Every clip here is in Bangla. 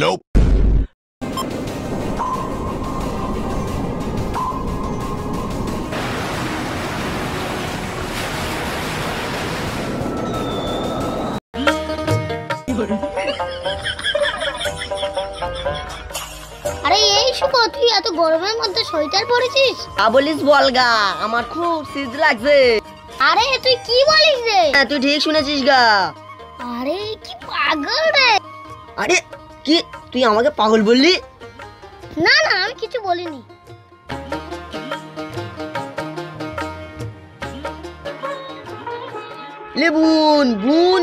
Nope. আরে এই শুভ, তুই এত গরমের মধ্যে সোয়েটার পরেছিস? বলিস বলগা, আমার খুব শীত লাগছে। আরে তুই কি বলিস রে? হ্যাঁ, তুই ঠিক শুনেছিস গা। আরে কি পাগল রে! আরে কি তুই আমাকে পাগল বললি? না না, আমি কিছু বলিনি। লে বুন বুন,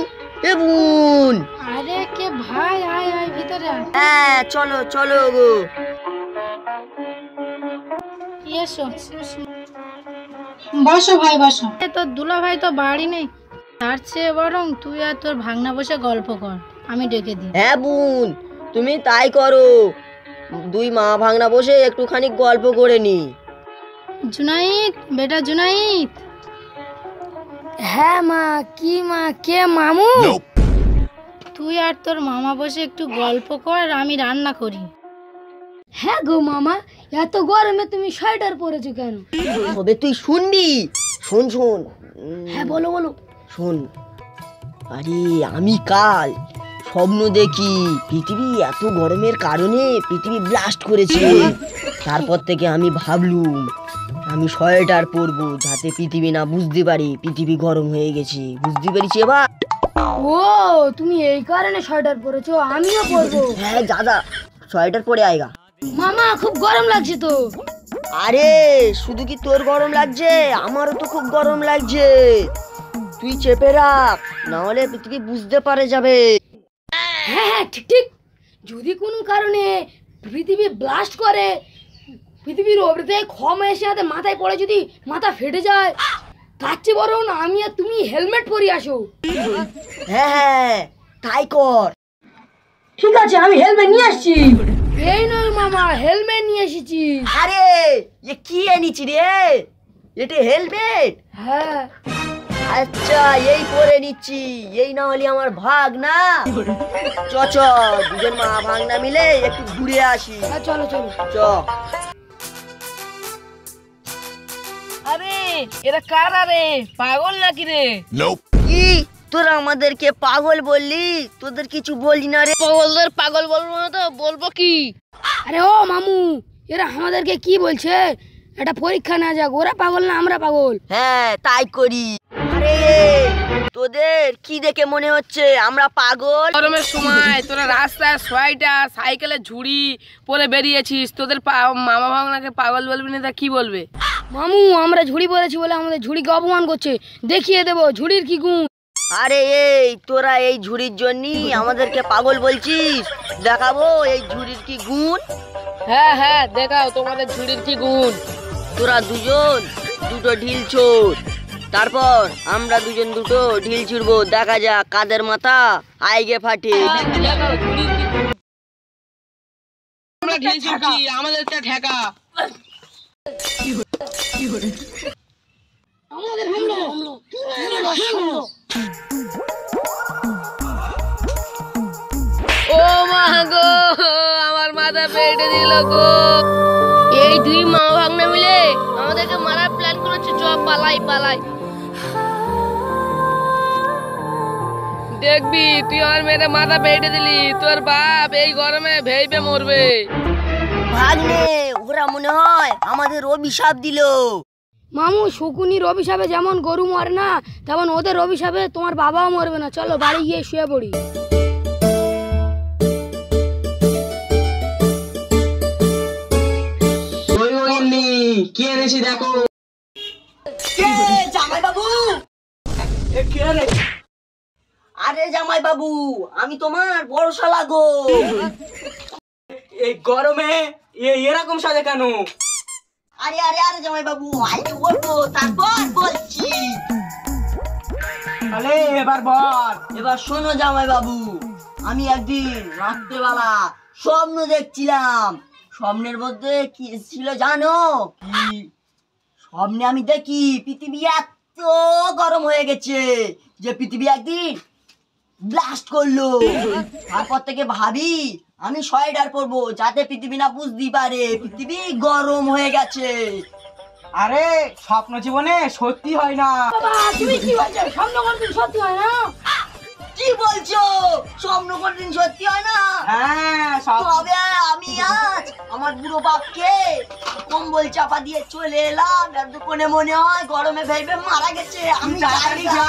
এ বুন। আরে কে ভাই, আয় আয় ভিতরে আয়। হ্যাঁ চলো চলো গো। এসো বসো ভাই বসো। তোর দুলা ভাই তো বাড়ি নেই, তার চেয়ে বরং তুই আর তোর ভাগনা বসে গল্প কর, আমি ডেকে দিই। হ্যাঁ বুন, তুমি তাই করো। দুই মা ভাগনা বসে একটুখানি গল্প করে নি। জুনাইদ, বেটা জুনাইদ। হ্যাঁ মা, কি মা, কে মামু? Nope. তুই আর তোর মামা বসে একটু গল্প কর, আমি রান্না করি। হ্যাঁ গো মামা, এত গরমে তুমি সোয়েটার পরেছো কেন? তবে তুই শুনবি, শোন শোন। হ্যাঁ বলো বলো। শোন, আরে আমি কাল স্বপ্ন দেখি পৃথিবী এত গরমের কারণে পৃথিবী ব্লাস্ট করেছে। তারপর থেকে আমি ভাবলুম আমি সোয়েটার পরবো, যাতে পৃথিবী না বুঝতে পারি পৃথিবী গরম হয়ে গেছে। বুঝতে পেরেছি এবার? ও তুমি এই কারণে সোয়েটার পরেছো, আমিও পরবো। হ্যাঁ যা যা, সোয়েটার পরে আয়গা। মামা খুব গরম লাগছে তো। আরে শুধু কি তোর গরম লাগছে, আমারও তো খুব গরম লাগছে। তুই চেপে রাখ, না হলে পৃথিবী বুঝতে পারে যাবে। হ্যাঁ হ্যাঁ ঠিক ঠিক, যদি কোনো কারণে পৃথিবী ব্লাস্ট করে, পৃথিবীর ওপরে থেকে ক্ষম এসে হাতে মাথায় পড়ে যদি মাথা ফেটে যায়, তার চেয়ে বরং আমি আর তুমি হেলমেট পরে আসো। হ্যাঁ হ্যাঁ তাই কর। ঠিক আছে, আমি হেলমেট নিয়ে আসছি। এই নয় মামা, হেলমেট নিয়ে এসেছি। আরে এ কি এনেছি রে? এটা হেলমেট? হ্যাঁ আচ্ছা এই পরে নিচ্ছি। এই না হলে আমার ভাগ না। চ চ, দুজন মা ভাগনা মিলে একটু ঘুরে আসি। হ্যাঁ চলো চলো। চ। আরে এরা কারা রে? পাগল নাকি রে? Nope. কি তোরা আমাদেরকে পাগল বললি? তোদের কিছু বলি না রে। পাগলদের পাগল বলবো না তো বলবো কি? আরে ও মামু, এরা আমাদেরকে কি বলছে? এটা পরীক্ষা না যাক, ওরা পাগল না আমরা পাগল। হ্যাঁ তাই করি। আরে তোদের কি দেখে মনে হচ্ছে আমরা পাগল? গরমের সময় তোরা রাস্তায় সোয়েটার সাইকেলে ঝুড়ি পরে বেরিয়েছিস, তোদের মামা ভাগনাকে পাগল বলবি না তা কি বলবে? মামু আমরা ঝুড়ি পরেছি বলে আমাদের ঝুড়িকে অপমান করছে, দেখিয়ে দেবো ঝুড়ির কি গুণ। আরে এই তোরা এই ঝুড়ির জন্যই আমাদেরকে পাগল বলছিস? দেখাবো এই ঝুড়ির কি গুণ। হ্যাঁ হ্যাঁ দেখাও তোমাদের ঝুড়ির কি গুণ। তোরা দুজন দুটো ঢিল ছোড়, তারপর আমরা দুজন দুটো ঢিল ছুড়বো। দেখা যাক কাদের মাথা আইগে ফাটে। দেখাও ঝুড়ির কি গুণ। আমরা ঢিল ছুটছি, আমাদেরটা ঠেকা। ও মা গো, আমার মাথা পেটে দিল গো। এই দুই মা ভাগনা মিলে আমাদেরকে মারার প্ল্যান করেছে। চ পালাই পালাই। দেখবি তুই আমার মেয়ের মাথা পেটে দিলি, তোর বাপ এই গরমে ভেইবে মরবে। ভাগ্নে ওরা মনে হয় আমাদের অভিশাপ দিল। মামু শকুনির অভিশাপে যেমন গরু মরে না, তেমন ওদের অভিশাপে তোমার বাবাও মরবে না। চলো বাড়ি গিয়ে শুয়ে পড়ি। কি এনেছি দেখো। জামাই বাবু, আরে জামাই বাবু, আমি তোমার বড় শালা গো। এই গরমে এরকম সাজে কেন? আরে আরে আরে জামাই বাবু, আইতে বলবো তারপর বলছি। আরে এবার বল। এবার শোনো জামাই বাবু, আমি একদিন রাত্রেবেলা স্বপ্ন দেখছিলাম। স্বপ্নের মধ্যে কি ছিল জানো? কি স্বপ্নে আমি দেখি পৃথিবী এত গরম হয়ে গেছে যে পৃথিবী একদিন ব্লাস্ট করলো। তারপর থেকে ভাবি আমি সোয়েটার পরবো যাতে পৃথিবী না বুঝতে পারে পৃথিবী গরম হয়ে গেছে। আরে স্বপ্ন জীবনে সত্যি হয় না। বাবা তুমি কি বলছো, স্বপ্ন কোনদিন সত্যি হয় না? কি বলছো? স্বপ্ন কোনদিন সত্যি হয় না? হ্যাঁ তবে আমি আজ আমার বুড়ো বাপকে কম্বল চাপা দিয়ে চলে এলাম, এতক্ষণে মনে হয় গরমে ভেবে মারা গেছে। আমি তাড়াতাড়ি যা।